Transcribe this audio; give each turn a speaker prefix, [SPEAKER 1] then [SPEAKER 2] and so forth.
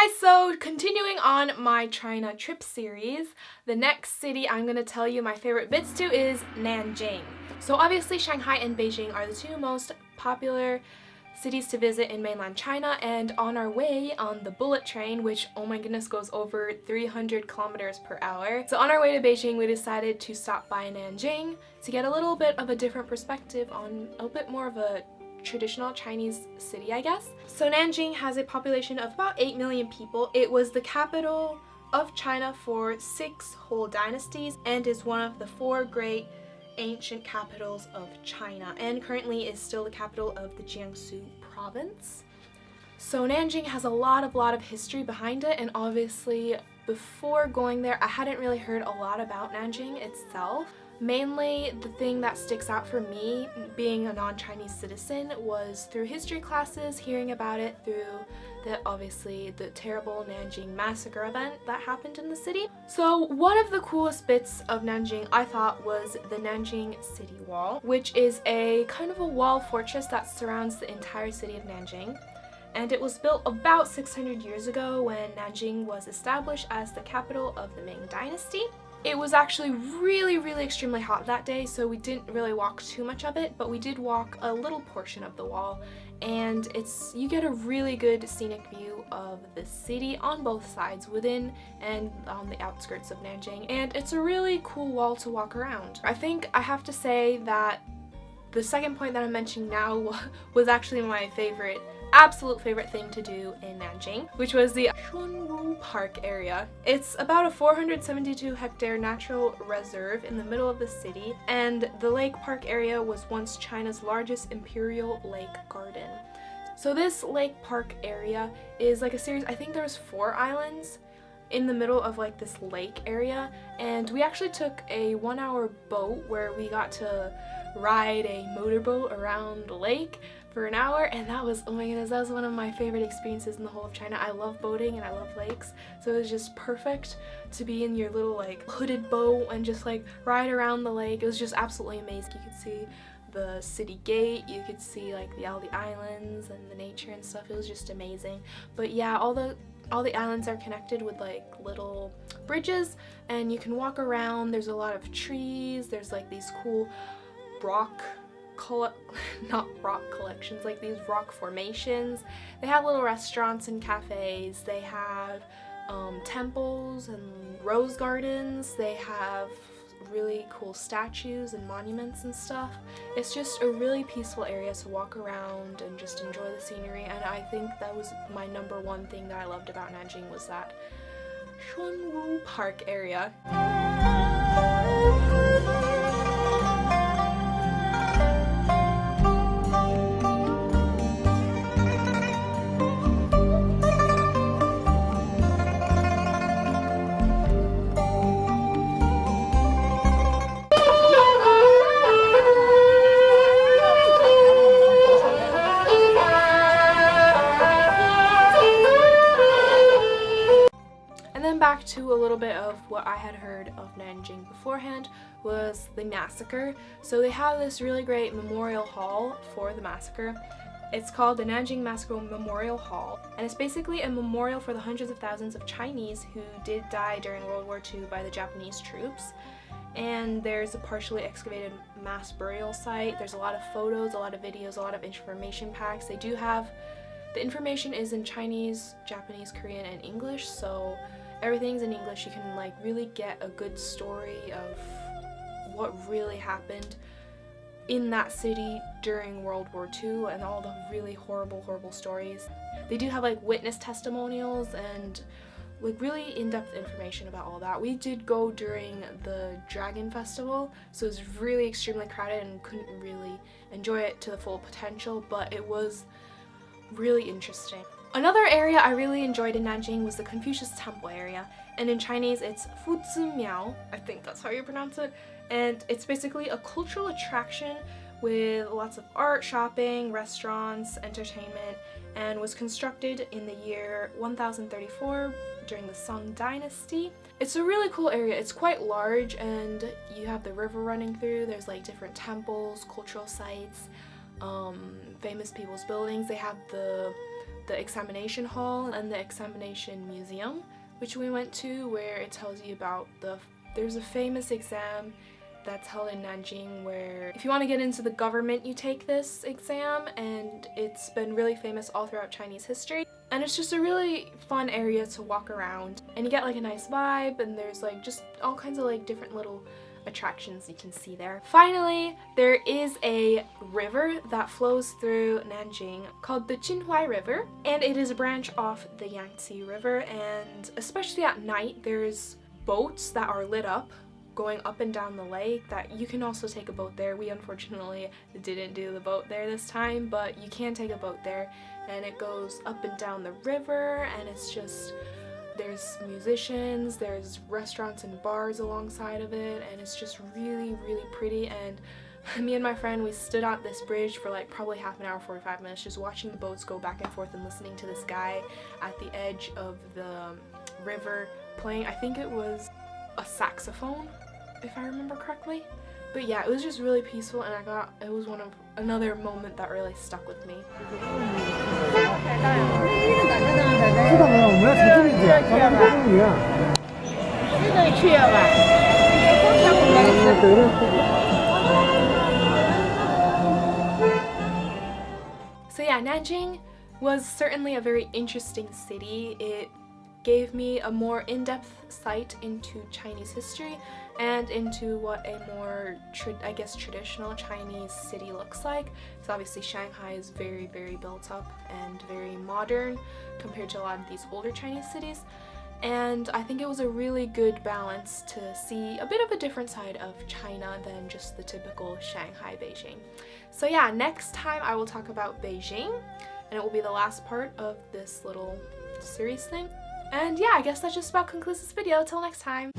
[SPEAKER 1] guys, so continuing on my China trip series, the next city I'm going to tell you my favorite bits to is Nanjing. So obviously Shanghai and Beijing are the two most popular cities to visit in mainland China, and on our way on the bullet train, which oh my goodness goes over 300 kilometers per hour. So on our way to Beijing we decided to stop by Nanjing to get a little bit of a different perspective on a bit more of a traditional Chinese city, I guess. So Nanjing has a population of about 8 million people. It was the capital of China for 6 whole dynasties and is one of the 4 great ancient capitals of China, and currently is still the capital of the Jiangsu province. So Nanjing has a lot of history behind it, and obviously before going there I hadn't really heard a lot about Nanjing itself. Mainly the thing that sticks out for me being a non-Chinese citizen was through history classes, hearing about it through obviously the terrible Nanjing Massacre event that happened in the city. So one of the coolest bits of Nanjing I thought was the Nanjing City Wall, which is a kind of a wall fortress that surrounds the entire city of Nanjing. And it was built about 600 years ago when Nanjing was established as the capital of the Ming dynasty. It was actually really extremely hot that day, so we didn't really walk too much of it, but we did walk a little portion of the wall, and you get a really good scenic view of the city on both sides, within and on the outskirts of Nanjing, and it's a really cool wall to walk around. I think I have to say that the second point that I'm mentioning now was actually my absolute favorite thing to do in Nanjing, which was the Xuanwu Park area. It's about a 472-hectare natural reserve in the middle of the city, and the lake park area was once China's largest imperial lake garden. So this lake park area is like a series, I think there's 4 islands in the middle of like this lake area, and we actually took a 1-hour boat where we got to ride a motorboat around the lake for an hour, and that was, oh my goodness, that was one of my favorite experiences in the whole of China. I love boating and I love lakes, so it was just perfect to be in your little like hooded boat and just like ride around the lake. It was just absolutely amazing. You could see the city gate, you could see like all the islands and the nature and stuff. It was just amazing. But yeah, all the islands are connected with like little bridges, and you can walk around. There's a lot of trees. There's like these cool not rock collections, like these rock formations. They have little restaurants and cafes. They have temples and rose gardens. They have really cool statues and monuments and stuff. It's just a really peaceful area to walk around and just enjoy the scenery, and I think that was my number one thing that I loved about Nanjing was that Xuanwu Park area. Back to a little bit of what I had heard of Nanjing beforehand was the massacre. So they have this really great memorial hall for the massacre. It's called the Nanjing Massacre Memorial Hall, and it's basically a memorial for the hundreds of thousands of Chinese who did die during World War II by the Japanese troops. And there's a partially excavated mass burial site. There's a lot of photos, a lot of videos, a lot of information packs. The information is in Chinese, Japanese, Korean, and English, so everything's in English. You can like really get a good story of what really happened in that city during World War II and all the really horrible stories. They do have like witness testimonials and like really in-depth information about all that. We did go during the Dragon Festival, so it was really extremely crowded and couldn't really enjoy it to the full potential, but it was really interesting. Another area I really enjoyed in Nanjing was the Confucius Temple area, and in Chinese it's Fuzi Miao, I think that's how you pronounce it, and it's basically a cultural attraction with lots of art, shopping, restaurants, entertainment, and was constructed in the year 1034 during the Song Dynasty. It's a really cool area. It's quite large, and you have the river running through. There's like different temples, cultural sites, famous people's buildings. They have the the examination hall and the examination museum, which we went to, where it tells you about there's a famous exam that's held in Nanjing where if you want to get into the government you take this exam, and it's been really famous all throughout Chinese history. And it's just a really fun area to walk around, and you get like a nice vibe, and there's like just all kinds of like different little attractions you can see there. Finally, there is a river that flows through Nanjing called the Qinhuai River, and it is a branch off the Yangtze River, and especially at night there's boats that are lit up going up and down the lake that you can also take a boat there. We unfortunately didn't do the boat there this time, but you can take a boat there, and it goes up and down the river, and it's just, there's musicians, there's restaurants and bars alongside of it, and it's just really pretty. And me and my friend, we stood at this bridge for like probably half an hour, 45 minutes, just watching the boats go back and forth and listening to this guy at the edge of the river playing, I think it was a saxophone, if I remember correctly. But yeah, it was just really peaceful, and it was another moment that really stuck with me. So yeah, Nanjing was certainly a very interesting city. It gave me a more in-depth sight into Chinese history and into what a more, I guess, traditional Chinese city looks like. So obviously Shanghai is very built up and very modern compared to a lot of these older Chinese cities. And I think it was a really good balance to see a bit of a different side of China than just the typical Shanghai, Beijing. So yeah, next time I will talk about Beijing, and it will be the last part of this little series thing. And yeah, I guess that just about concludes this video. Till next time.